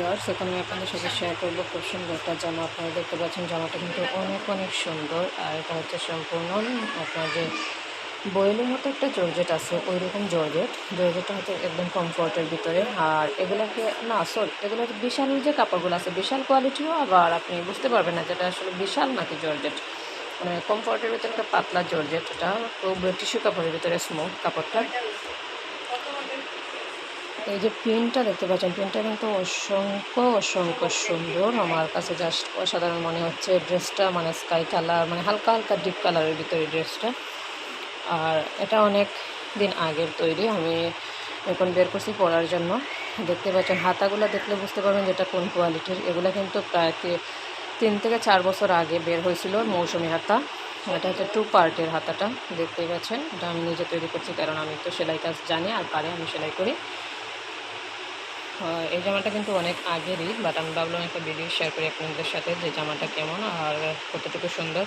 Viewers, এখন আমি আপনাদের সাথে শেয়ার করবো খুব সুন্দর একটা জামা। আপনারা দেখতে পাচ্ছেন জামাটা কিন্তু অনেক অনেক সুন্দর। আর এটা হচ্ছে সম্পূর্ণ আপনার যে বয়েলের মতো একটা জর্জেট আছে, ওই রকম জর্জেটটা হচ্ছে একদম কমফোর্টের ভিতরে। আর এগুলাকে না সরি, এগুলো বিশাল যে কাপড়গুলো আছে বিশাল কোয়ালিটিও, আবার আপনি বুঝতে পারবেন না যেটা আসলে বিশাল নাকি জর্জেট। মানে কমফোর্টের ভিতরে একটা পাতলা জর্জেট, এটা খুব টিস্যু কাপড়ের ভিতরে স্মুথ কাপড়টা। এই যে প্রিন্টটা দেখতে পাচ্ছেন, প্রিন্টটা কিন্তু অসংখ্য অসংখ্য সুন্দর। আমার কাছে জাস্ট অসাধারণ মনে হচ্ছে ড্রেসটা, মানে স্কাই কালার, মানে হালকা হালকা ডিপ কালারের ভিতরে ড্রেসটা। আর এটা অনেক দিন আগের তৈরি, আমি এখন বের করছি পরার জন্য। দেখতে পাচ্ছেন হাতাগুলো দেখলে বুঝতে পারবেন যেটা কোন কোয়ালিটির। এগুলো কিন্তু প্রায় 3 থেকে 4 বছর আগে বের হয়েছিল মৌসুমি হাতা। এটা হচ্ছে 2 পার্টের হাতাটা, দেখতেই পাচ্ছেন। এটা আমি নিজে তৈরি করছি, কারণ আমি তো সেলাই কাজ জানি আর পারে, আমি সেলাই করি। এই জামাটা কিন্তু অনেক আগেরই, বাট আমি ভাবলাম একটা ভিডিও শেয়ার করি আপনাদের সাথে যে জামাটা কেমন আর কতটুকু সুন্দর।